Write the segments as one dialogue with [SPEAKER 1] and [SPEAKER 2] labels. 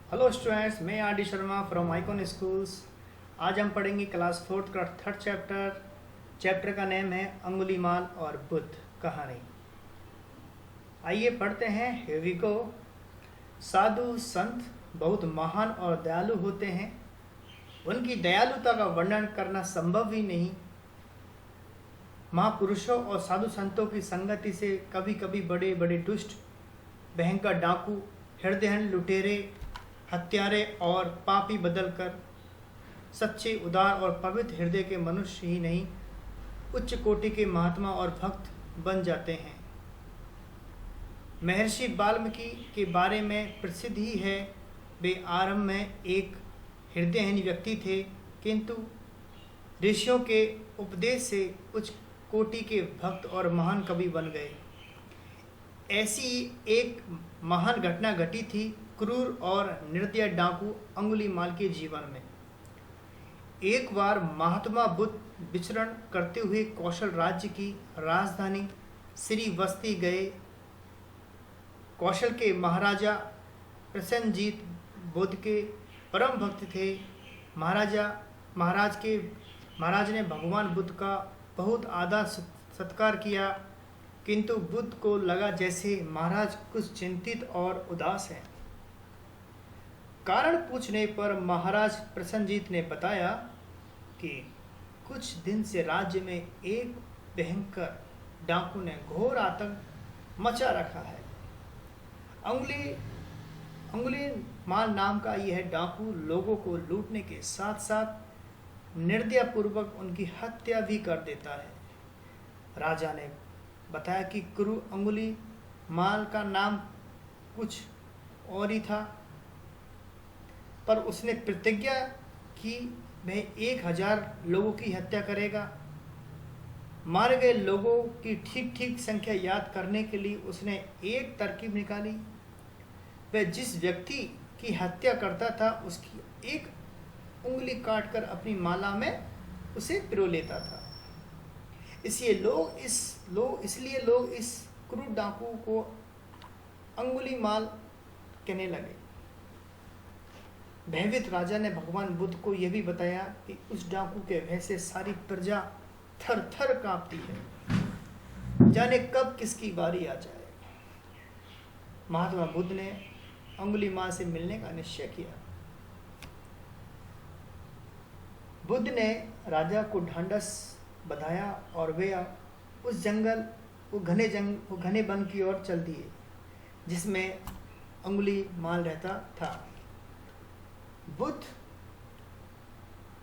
[SPEAKER 1] Hello students, मैं R D Sharma from icon schools. आज हम पढ़ेंगे क्लास फोर्थ का थर्ड चैप्टर का नेम है अंगुलीमाल और बुद्ध कहानी। आइए पढ़ते हैं। Here we go. साधु संत बहुत महान और दयालु होते हैं। उनकी दयालुता का वर्णन करना संभव ही नहीं। महापुरुषों और साधु संतों की संगति से कभी कभी बड़े बड़े दुष्ट, भयंकर डाकू, हृदयहीन लुटेरे, हत्यारे और पापी बदलकर सच्चे, उदार और पवित्र हृदय के मनुष्य ही नहीं, उच्च कोटि के महात्मा और भक्त बन जाते हैं। महर्षि वाल्मीकि के बारे में प्रसिद्ध ही है। वे आरंभ में एक हृदयहीन व्यक्ति थे, किंतु ऋषियों के उपदेश से उच्च कोटि के भक्त और महान कवि बन गए। ऐसी एक महान घटना घटी थी क्रूर और निर्दय डाकू अंगुलीमाल के जीवन में। एक बार महात्मा बुद्ध विचरण करते हुए कौशल राज्य की राजधानी श्रीवस्ती गए। कौशल के महाराजा प्रसेनजीत बुद्ध के परम भक्त थे। महाराज ने भगवान बुद्ध का बहुत आदर सत्कार किया, किंतु बुद्ध को लगा जैसे महाराज कुछ चिंतित और उदास हैं। कारण पूछने पर महाराज प्रसन्नजीत ने बताया कि कुछ दिन से राज्य में एक भयंकर डाकू ने घोर आतंक मचा रखा है। अंगुली माल नाम का यह डाकू लोगों को लूटने के साथ साथ निर्दयपूर्वक उनकी हत्या भी कर देता है। राजा ने बताया कि गुरु अंगुली माल का नाम कुछ और ही था, पर उसने प्रतिज्ञा की वह 1000 लोगों की हत्या करेगा। मारे गए लोगों की ठीक ठीक संख्या याद करने के लिए उसने एक तरकीब निकाली। वह जिस व्यक्ति की हत्या करता था उसकी एक उंगली काटकर अपनी माला में उसे पिरो लेता था। इसलिए लोग इस क्रूर डाकू को अंगुली माल कहने लगे। भयभीत राजा ने भगवान बुद्ध को यह भी बताया कि उस डाकू के भय से सारी प्रजा थर थर कांपती है, जाने कब किसकी बारी आ जाए। महात्मा बुद्ध ने अंगुलीमाल से मिलने का निश्चय किया। बुद्ध ने राजा को ढांढस बधाया और वे वो घने वन की ओर चल दिए जिसमें अंगुलीमाल रहता था। बुद्ध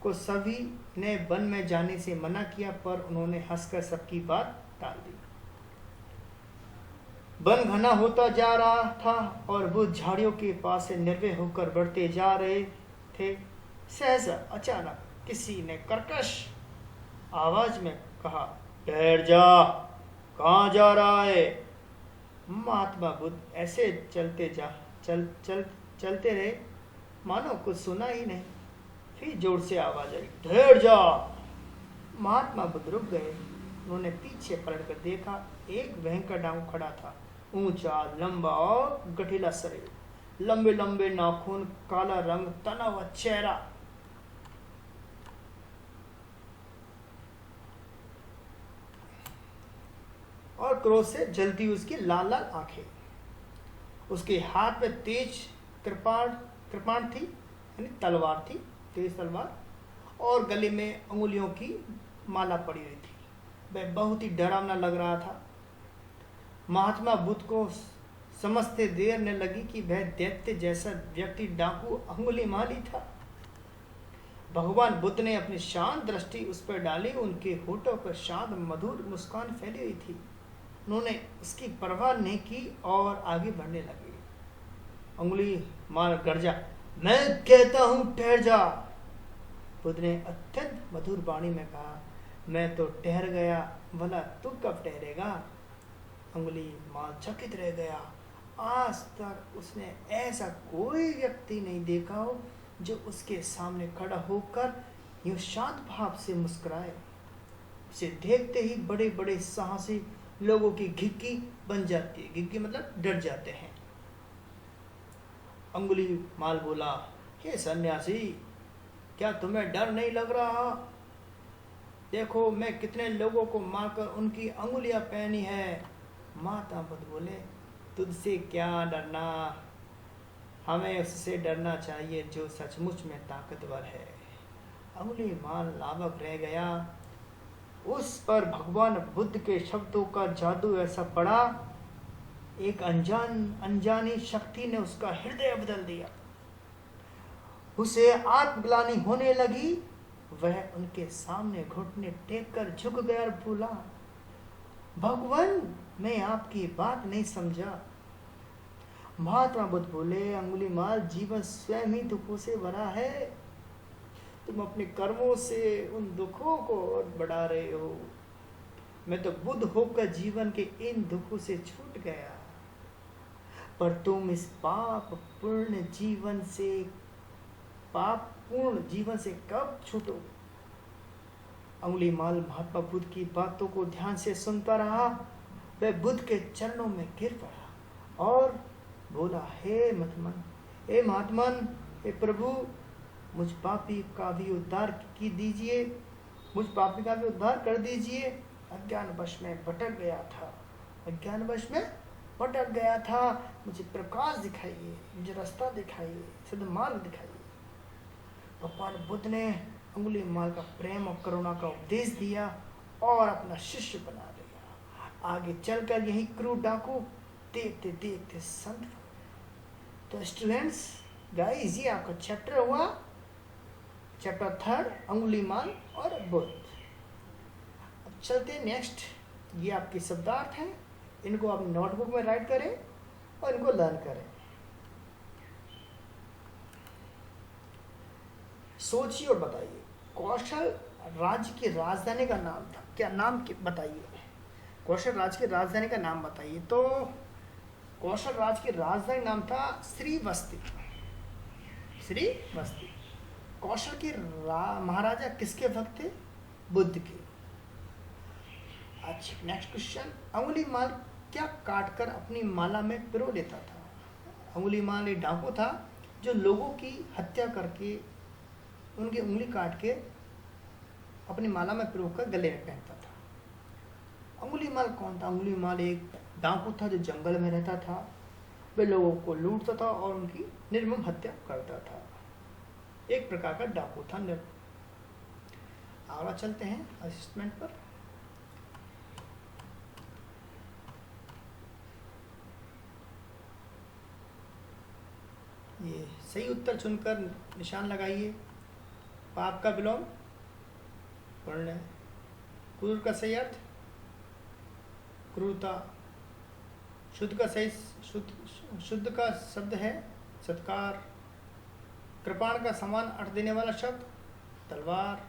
[SPEAKER 1] को सभी ने वन में जाने से मना किया, पर उन्होंने हंसकर सबकी बात टाल दी। वन घना होता जा रहा था और बुद्ध झाड़ियों के पास से निर्भय होकर बढ़ते जा रहे थे। सहसा अचानक किसी ने कर्कश आवाज में कहा, ठहर जा, कहाँ जा रहा है? महात्मा बुद्ध ऐसे चलते रहे मानो कुछ सुना ही नहीं। फिर जोर से आवाज आई, ठहर जा। महात्मा बुद्ध रुक गए। उन्होंने पीछे पलटकर देखा, एक भयंकर डाकू खड़ा था। ऊंचा, लंबा और गठीला शरीर, लंबे लंबे नाखून, काला रंग, तना हुआ चेहरा। और क्रोध से जलती उसकी लाल लाल आंखें। उसके हाथ में तेज कृपाण थी, यानी तलवार थी, तेज तलवार, और गले में अंगुलियों की माला पड़ी हुई थी। वह बहुत ही डरावना लग रहा था। महात्मा बुद्ध को समझते देर न लगी कि वह दैत्य जैसा व्यक्ति डाकू अंगुलीमाल ही था। भगवान बुद्ध ने अपनी शांत दृष्टि उस पर डाली। उनके होठों पर शांत मधुर मुस्कान फैली हुई थी। उन्होंने उसकी परवाह नहीं की और आगे बढ़ने लगे। अंगुलीमाल गरजा, मैं कहता हूं ठहर जा। बुद्ध ने अत्यंत मधुर वाणी में कहा, मैं तो ठहर गया, भला तू कब ठहरेगा? अंगुलीमाल चकित रह गया। आज तक उसने ऐसा कोई व्यक्ति नहीं देखा हो जो उसके सामने खड़ा होकर यूं शांत भाव से मुस्कुराए। उसे देखते ही बड़े बड़े साहसी लोगों की घिक्की बन जाती है। घिक्की मतलब डर जाते हैं। अंगुली माल बोला, हे सन्यासी, क्या तुम्हें डर नहीं लग रहा? देखो मैं कितने लोगों को मारकर उनकी अंगुलियां पहनी है। माता बुद्ध बोले, तुझसे क्या डरना, हमें उससे डरना चाहिए जो सचमुच में ताकतवर है। अंगुली माल लाभक रह गया। उस पर भगवान बुद्ध के शब्दों का जादू ऐसा पड़ा, एक अनजानी शक्ति ने उसका हृदय बदल दिया। उसे आत्मग्लानि होने लगी। वह उनके सामने घुटने टेक कर झुक गया और बोला, भगवान, मैं आपकी बात नहीं समझा। महात्मा बुद्ध बोले, अंगुलीमाल, जीवन स्वयं ही दुखों से भरा है। तुम अपने कर्मों से उन दुखों को और बढ़ा रहे हो। मैं तो बुद्ध होकर जीवन के इन दुखों से छूट गया, पर तुम इस पाप पूर्ण जीवन से कब छूटो? अंगुलीमाल महात्मा बुद्ध की बातों को ध्यान से सुनता रहा। वह बुद्ध के चरणों में गिर पड़ा और बोला, हे महात्मन, हे प्रभु, मुझ पापी का भी उद्धार दीजिए, मुझ पापी का भी उद्धार कर दीजिए। अज्ञानवश में भटक गया था, मुझे प्रकाश दिखाइए, मुझे रास्ता दिखाइए, सिद्ध मार्ग दिखाइए। भगवान बुद्ध ने अंगुलीमाल का प्रेम और करुणा का उपदेश दिया और अपना शिष्य बना लिया। आगे चलकर यही क्रूर डाकू देखते देखते संत बन गए। तो स्टूडेंट्स, गाइस, ये आपका चैप्टर हुआ, चैप्टर 3, अंगुलीमाल और बुद्ध। अब चलते नेक्स्ट। ये आपके शब्दार्थ हैं, इनको आप नोटबुक में राइट करें और इनको लर्न करें। सोचिए और बताइए, कौशल राज्य की राजधानी का नाम था क्या? नाम बताइए, कौशल राज्य की राजधानी का नाम बताइए। तो कौशल राज्य की राजधानी नाम था श्रीवस्ती। कौशल के महाराजा किसके भक्त थे? बुद्ध के। अच्छा, नेक्स्ट क्वेश्चन, अंगुलीमाल क्या काटकर अपनी माला में पिरो लेता था? अंगुलीमाल एक डाकू था जो लोगों की हत्या करके उनकी उंगली काट के अपनी माला में पिरोकर गले में पहनता था। अंगुलीमाल कौन था? अंगुलीमाल एक डाकू था जो जंगल में रहता था। वह लोगों को लूटता था और उनकी निर्मम हत्या करता था। एक प्रकार का डाकू था। आगे चलते हैं असिस्टमेंट पर। ये सही उत्तर चुनकर निशान लगाइए। पाप का विलोम पुण्य है। क्रूर का सही अर्थ क्रूरता। शुद्ध का सही शुद्ध का शब्द है सत्कार। कृपाण का समान अर्थ देने वाला शब्द तलवार।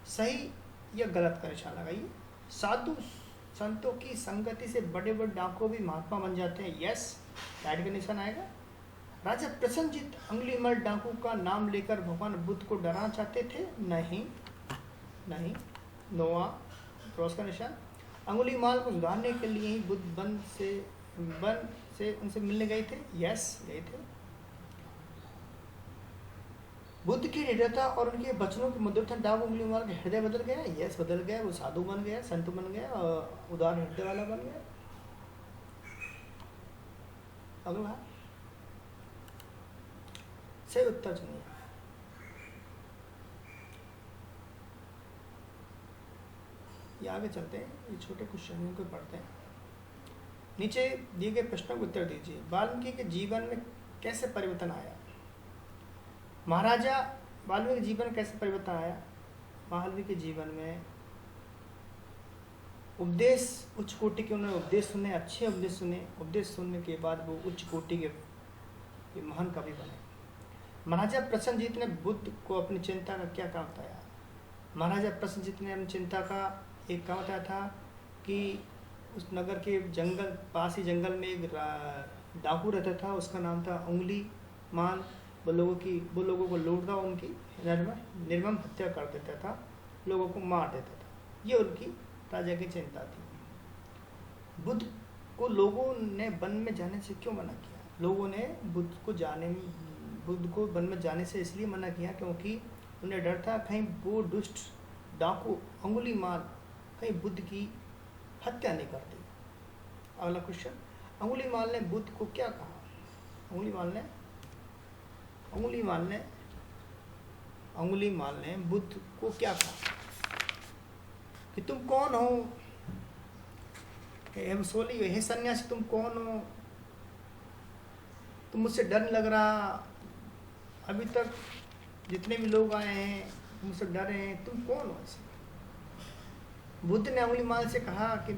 [SPEAKER 1] सही या गलत का निशान लगाइए। साधु संतों की संगति से बड़े बड़े डाकू भी महात्मा बन जाते हैं। यस, राइट का निशान आएगा। राजा प्रसन्नजीत अंगुलीमाल डाकू का नाम लेकर भगवान बुद्ध को डराना चाहते थे? नहीं। नोआ, क्रॉस का निशान। अंगुलीमाल को सुधारने के लिए ही बुद्ध वन से उनसे मिलने गए थे? यस, गए थे। बुद्ध की निडरता और उनके वचनों के मधुरता डाकू अंगुलीमाल का हृदय बदल गया? यस, बदल गया। वो साधु बन गया, संत बन गया, उदार हृदय वाला बन गया। अगला सही उत्तर चुनिए। ये आगे चलते हैं, ये छोटे क्वेश्चन को पढ़ते हैं। नीचे दिए गए प्रश्नों को उत्तर दीजिए। वाल्मीकि के जीवन में कैसे परिवर्तन आया? महाराजा वाल्मीकि के जीवन में कैसे परिवर्तन आया? वाल्मीकि के जीवन में उपदेश, उच्च कोटि के उन्होंने उपदेश सुने, अच्छे उपदेश सुने। उपदेश सुनने के बाद वो उच्च कोटि के महान कवि बने। महाराजा प्रसन्नजीत ने बुद्ध को अपनी चिंता का क्या काम बताया? महाराजा प्रसन्नजीत ने अपनी चिंता का एक काम बताया था कि उस नगर के पास ही जंगल में एक डाकू रहता था, उसका नाम था अंगुलीमाल। वो लोगों को लूटता, उनकी निर्मम हत्या कर देता था, लोगों को मार देता था। ये उनकी राजा की चिंता थी। बुद्ध को लोगों ने वन में जाने से क्यों मना किया? लोगों ने बुद्ध को वन में जाने से इसलिए मना किया क्योंकि उन्हें डर था कहीं वो दुष्ट डाकू अंगुलीमाल कहीं बुद्ध की हत्या नहीं कर दी। अगला क्वेश्चन, अंगुलीमाल ने बुद्ध को क्या कहा? अंगुलीमाल ने बुद्ध को क्या कहा कि तुम कौन हो? हे सोली, हे सन्यासी, तुम कौन हो? तुम मुझसे डर नहीं लग रहा? अभी तक जितने भी लोग आए हैं मुझसे डरे हैं, तुम कौन हो ऐसे? बुद्ध ने अंगुलीमाल से कहा कि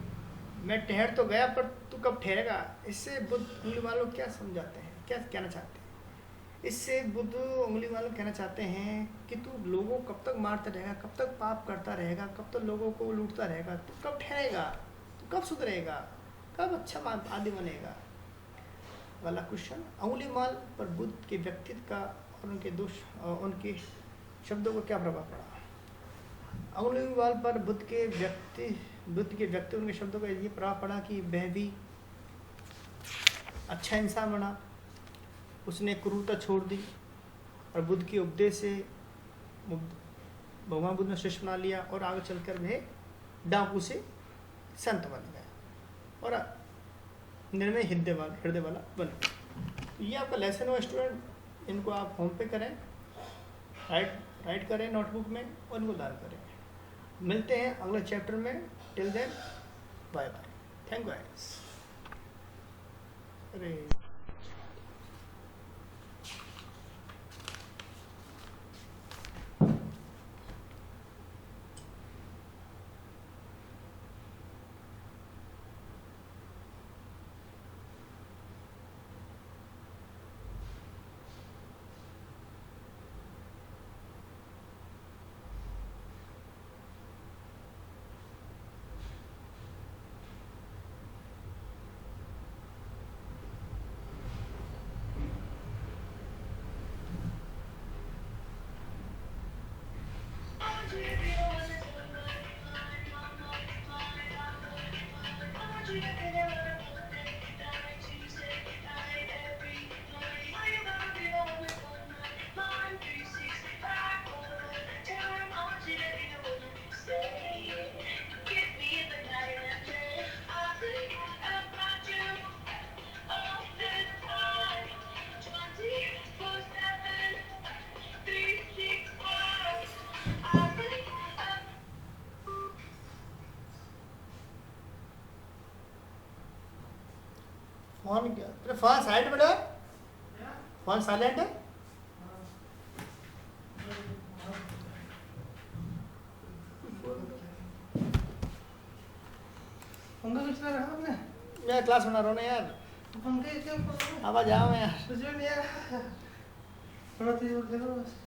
[SPEAKER 1] मैं ठहर तो गया पर तू कब ठहरेगा? इससे बुद्ध अंगुलीमाल को क्या समझाते हैं, क्या कहना चाहते हैं? इससे बुद्ध अंगुलीमाल कहना चाहते हैं कि तू लोगों को कब तक मारता रहेगा, कब तक पाप करता रहेगा, कब तक लोगों को लूटता रहेगा? तू कब ठहरेगा? तू कब सुधरेगा? कब अच्छा आदमी बनेगा? वाला क्वेश्चन, अंगुलीमाल पर बुद्ध के व्यक्तित्व का और उनके शब्दों को क्या प्रभाव पड़ा? अंगुलीमाल पर बुद्ध के व्यक्तित्व उनके शब्दों का ये प्रभाव पड़ा कि वह भी अच्छा इंसान बना, उसने क्रूरता छोड़ दी और बुद्ध के उपदेश से भगवान बुद्ध ने शिष्य बना लिया और आगे चलकर वह डाकू से संत बन गया और निर्णय हृदय वाला बन गया। ये आपका लेसन हो स्टूडेंट, इनको आप होम पे करें, राइट करें नोटबुक में और इनको लर्न करें। मिलते हैं अगले चैप्टर में। Till then bye bye, thank you guys. अरे फोन क्या तेरा फोन साइड में है? फोन साइलेंट है?
[SPEAKER 2] पंखा किस तरह रखा आपने?
[SPEAKER 1] मैं क्लास बना रहा हूँ ना यार।
[SPEAKER 2] तो पंखे क्यों?
[SPEAKER 1] आवाज आओ यार।
[SPEAKER 2] कुछ भी नहीं यार, थोड़ा तेज बोल दे बस।